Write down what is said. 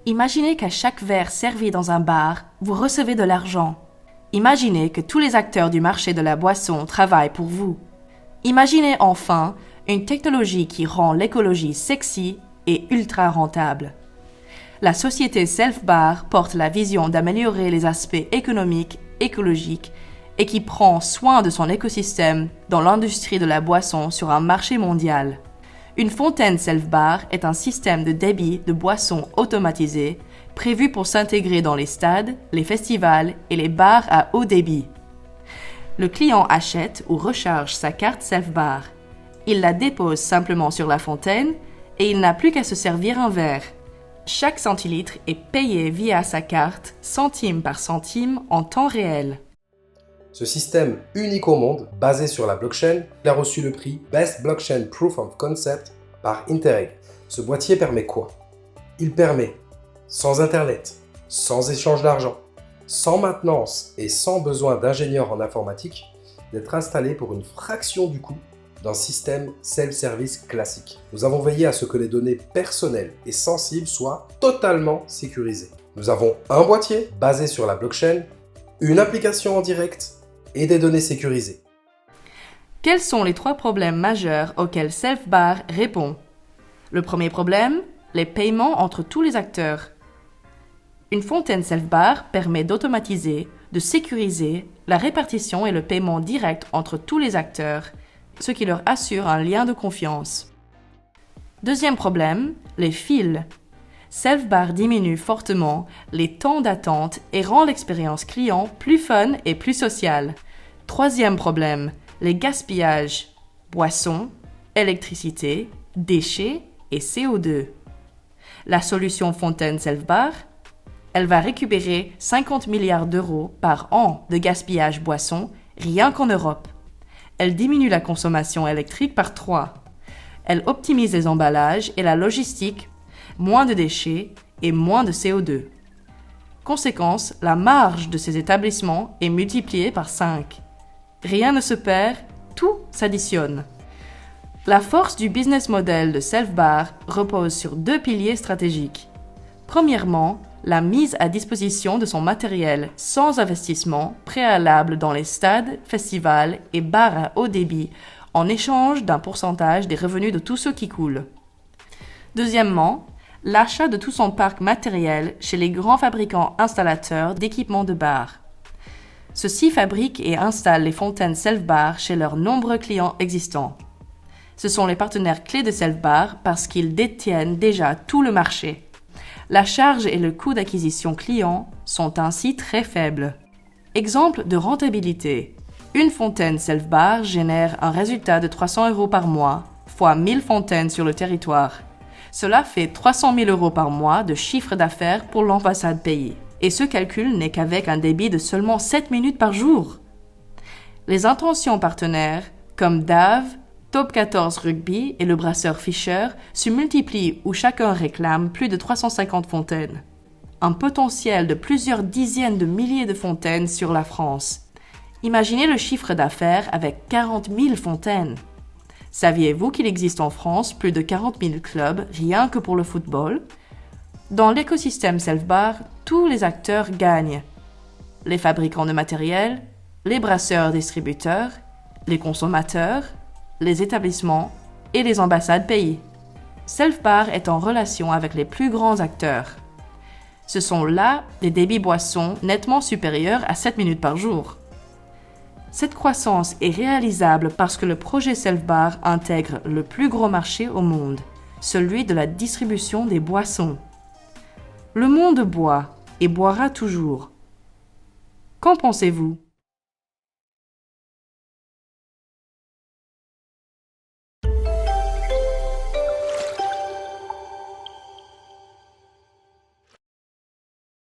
Imaginez qu'à chaque verre servi dans un bar, vous recevez de l'argent. Imaginez que tous les acteurs du marché de la boisson travaillent pour vous. Imaginez enfin une technologie qui rend l'écologie sexy et ultra rentable. La société Self-Bar porte la vision d'améliorer les aspects économiques, écologiques et qui prend soin de son écosystème dans l'industrie de la boisson sur un marché mondial. Une fontaine Self-Bar est un système de débit de boissons automatisé prévu pour s'intégrer dans les stades, les festivals et les bars à haut débit. Le client achète ou recharge sa carte Self-Bar. Il la dépose simplement sur la fontaine et il n'a plus qu'à se servir un verre. Chaque centilitre est payé via sa carte, centime par centime, en temps réel. Ce système unique au monde, basé sur la blockchain, a reçu le prix Best Blockchain Proof of Concept par Interreg. Ce boîtier permet quoi? Il permet, sans Internet, sans échange d'argent, sans maintenance et sans besoin d'ingénieurs en informatique, d'être installé pour une fraction du coût d'un système self-service classique. Nous avons veillé à ce que les données personnelles et sensibles soient totalement sécurisées. Nous avons un boîtier basé sur la blockchain, une application en direct et des données sécurisées. Quels sont les 3 problèmes majeurs auxquels Self-Bar répond? Le premier problème, les paiements entre tous les acteurs. Une fontaine Self-Bar permet d'automatiser, de sécuriser la répartition et le paiement direct entre tous les acteurs, ce qui leur assure un lien de confiance. Deuxième problème, les fils. Self-Bar diminue fortement les temps d'attente et rend l'expérience client plus fun et plus sociale. Troisième problème, les gaspillages. Boissons, électricité, déchets et CO2. La solution fontaine Self-Bar, elle va récupérer 50 milliards d'euros par an de gaspillage boisson rien qu'en Europe. Elle diminue la consommation électrique par 3. Elle optimise les emballages et la logistique, moins de déchets et moins de CO2. Conséquence, la marge de ces établissements est multipliée par 5. Rien ne se perd, tout s'additionne. La force du business model de Self-Bar repose sur 2 piliers stratégiques. Premièrement, la mise à disposition de son matériel sans investissement préalable dans les stades, festivals et bars à haut débit en échange d'un pourcentage des revenus de tous ceux qui coulent. Deuxièmement, l'achat de tout son parc matériel chez les grands fabricants installateurs d'équipements de bar. Ceux-ci fabriquent et installent les fontaines Self-Bar chez leurs nombreux clients existants. Ce sont les partenaires clés de Self-Bar parce qu'ils détiennent déjà tout le marché. La charge et le coût d'acquisition client sont ainsi très faibles. Exemple de rentabilité. Une fontaine Self-Bar génère un résultat de 300 € par mois, fois 1000 fontaines sur le territoire. Cela fait 300 000 € par mois de chiffre d'affaires pour l'ambassade pays. Et ce calcul n'est qu'avec un débit de seulement 7 minutes par jour. Les intentions partenaires, comme Dave, Top 14 Rugby et le brasseur Fischer, se multiplient où chacun réclame plus de 350 fontaines. Un potentiel de plusieurs dizaines de milliers de fontaines sur la France. Imaginez le chiffre d'affaires avec 40 000 fontaines. Saviez-vous qu'il existe en France plus de 40 000 clubs rien que pour le football? Dans l'écosystème Self-Bar, tous les acteurs gagnent. Les fabricants de matériel, les brasseurs-distributeurs, les consommateurs, les établissements et les ambassades pays. Self-Bar est en relation avec les plus grands acteurs. Ce sont là des débits boissons nettement supérieurs à 7 minutes par jour. Cette croissance est réalisable parce que le projet Self-Bar intègre le plus gros marché au monde, celui de la distribution des boissons. Le monde boit et boira toujours. Qu'en pensez-vous ?